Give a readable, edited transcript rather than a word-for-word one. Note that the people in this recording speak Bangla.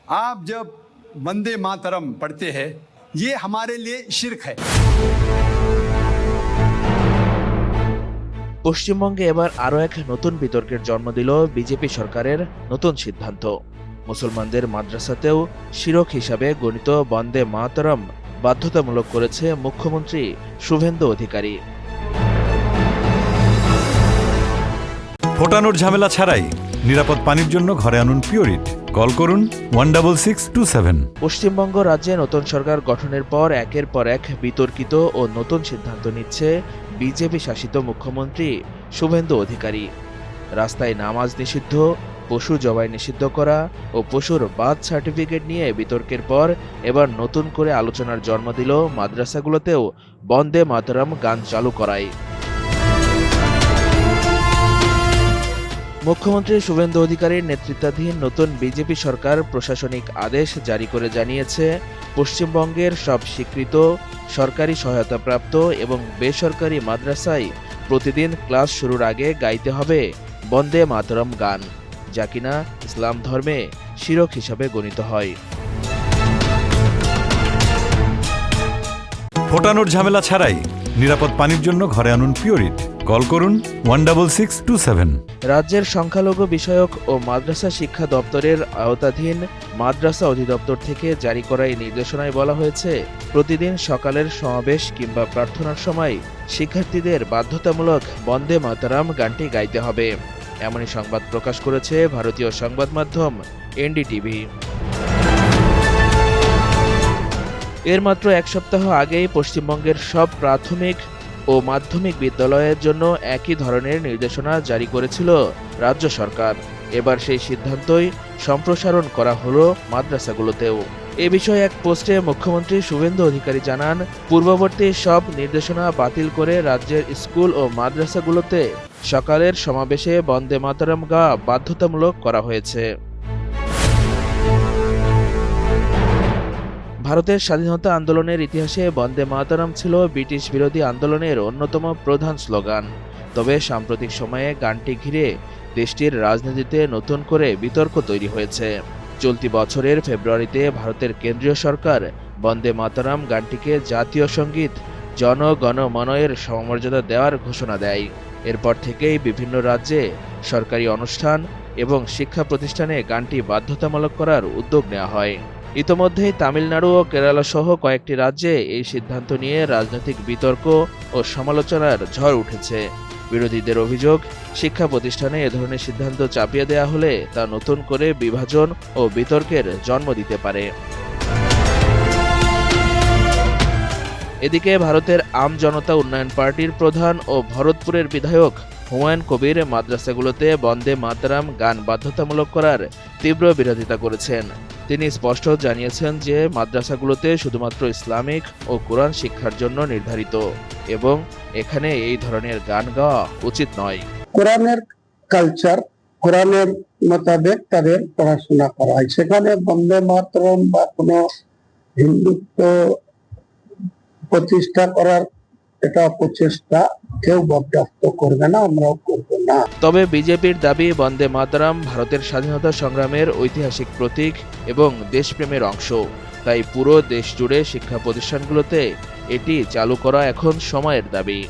आप जब वंदे मातरम पढ़ते हैं ये हमारे लिए शिर्क है। পশ্চিমবঙ্গে এবার আরও এক নতুন বিতর্কের জন্ম দিল বিজেপি সরকারের নতুন সিদ্ধান্ত। মুসলমানদের মাদ্রাসাতেও শিরক হিসাবে গণিত বন্দে মাতরম বাধ্যতামূলক করেছে মুখ্যমন্ত্রী শুভেন্দু অধিকারী। ফোটানোর ঝামেলা ছাড়াই নিরাপদ পানির জন্য ঘরে আনুন পিওরিট। কল করুন 16627। পশ্চিমবঙ্গ রাজ্যে নতুন সরকার গঠনের পর একের পর এক বিতর্কিত ও নতুন সিদ্ধান্ত নিচ্ছে বিজেপি শাসিত মুখ্যমন্ত্রী শুভেন্দু অধিকারী। রাস্তায় নামাজ নিষিদ্ধ, পশু জবাই নিষিদ্ধ করা ও পশুর বার্থ সার্টিফিকেট নিয়ে বিতর্কের পর এবার নতুন করে আলোচনার জন্ম দিল মাদ্রাসাগুলোতেও বন্দে মাতরম গান চালু করায়। মুখ্যমন্ত্রী শুভেন্দু অধিকারীর নেতৃত্বাধীন নতুন বিজেপি সরকার প্রশাসনিক আদেশ জারি করে জানিয়েছে, পশ্চিমবঙ্গের সব স্বীকৃত সরকারি সহায়তাপ্রাপ্ত এবং বেসরকারি মাদ্রাসায় প্রতিদিন ক্লাস শুরুর আগে গাইতে হবে বন্দে মাতরম গান, যা কিনা ইসলাম ধর্মে শিরক হিসাবে গণিত হয়। ফোটানোর ঝামেলা ছাড়াই নিরাপদ পানির জন্য ঘরে আনুন পিওরিট। কল করুন 16627। রাজ্যের সংখ্যালঘু বিষয়ক ও মাদ্রাসা শিক্ষা দপ্তরের আওতাধীন মাদ্রাসা অধিদপ্তর থেকে জারি করা এই নির্দেশনায় বলা হয়েছে, প্রতিদিন সকালের সমাবেশ কিংবা প্রার্থনার সময় শিক্ষার্থীদের বাধ্যতামূলক বন্দে মাতরম গানটি গাইতে হবে। এমনই সংবাদ প্রকাশ করেছে ভারতীয় সংবাদ মাধ্যম এনডিটিভি। এর মাত্র এক সপ্তাহ আগেই পশ্চিমবঙ্গের সব প্রাথমিক ও মাধ্যমিক বিদ্যালয়ের জন্য একই ধরনের নির্দেশনা জারি করেছিল রাজ্য সরকার। এবার সেই সিদ্ধান্তই সম্প্রসারণ করা হলো মাদ্রাসাগুলোতেও। এ বিষয়ে এক পোস্টে মুখ্যমন্ত্রী শুভেন্দু অধিকারী জানান, পূর্ববর্তী সব নির্দেশনা বাতিল করে রাজ্যের স্কুল ও মাদ্রাসাগুলোতে সকালের সমাবেশে বন্দে মাতরম গাওয়া বাধ্যতামূলক করা হয়েছে। ভারতের স্বাধীনতা আন্দোলনের ইতিহাসে বন্দে মাতরম ছিল ব্রিটিশ বিরোধী আন্দোলনের অন্যতম প্রধান স্লোগান। তবে সাম্প্রতিক সময়ে গানটি ঘিরে দেশটির রাজনীতিতে নতুন করে বিতর্ক তৈরি হয়েছে। চলতি বছরের ফেব্রুয়ারিতে ভারতের কেন্দ্রীয় সরকার বন্দে মাতরম গানটিকে জাতীয় সঙ্গীত জন গণ মনয়ের সমমর্যাদা দেওয়ার ঘোষণা দেয়। এরপর থেকেই বিভিন্ন রাজ্যে সরকারি অনুষ্ঠান এবং শিক্ষা প্রতিষ্ঠানে গানটি বাধ্যতামূলক করার উদ্যোগ নেওয়া হয়। ইতোমধ্যেই তামিলনাড়ু ও কেরালা সহ কয়েকটি রাজ্যে এই সিদ্ধান্ত নিয়ে রাজনৈতিক বিতর্ক ও সমালোচনার ঝড় উঠেছে। বিরোধীদের অভিযোগ, শিক্ষা প্রতিষ্ঠানে এ ধরনের সিদ্ধান্ত চাপিয়ে দেওয়া হলে তা নতুন করে বিভাজন ও বিতর্কের জন্ম দিতে পারে। এদিকে ভারতের আম জনতা উন্নয়ন পার্টির প্রধান ও ভরতপুরের বিধায়ক হুমায়ুন কবির মাদ্রাসাগুলোতে বন্দে মাতরম গান বাধ্যতামূলক করার তীব্র বিরোধিতা করেছেন। তিনি স্পষ্ট জানিয়েছেন যে মাদ্রাসাগুলোতে শুধুমাত্র ইসলামিক ও কোরআন শিক্ষার জন্য নির্ধারিত এবং এখানে এই ধরনের গান গাওয়া উচিত নয়। কোরআনের কালচার, কোরআনের মোতাবেক তাদের পড়াশোনা করা হয়। সেখানে বন্দে মাতরম বা কোনো হিন্দুত্ব প্রতিষ্ঠা করার এটা প্রচেষ্টা কেউ বরদাস্ত করবে না, আমরাও করব না। তবে বিজেপির দাবি, বন্দে মাতরম ভারতের স্বাধীনতা সংগ্রামের ঐতিহাসিক প্রতীক এবং দেশপ্রেমের অংশ। তাই পুরো দেশ জুড়ে শিক্ষা প্রতিষ্ঠানগুলোতে এটি চালু করা এখন সময়ের দাবি।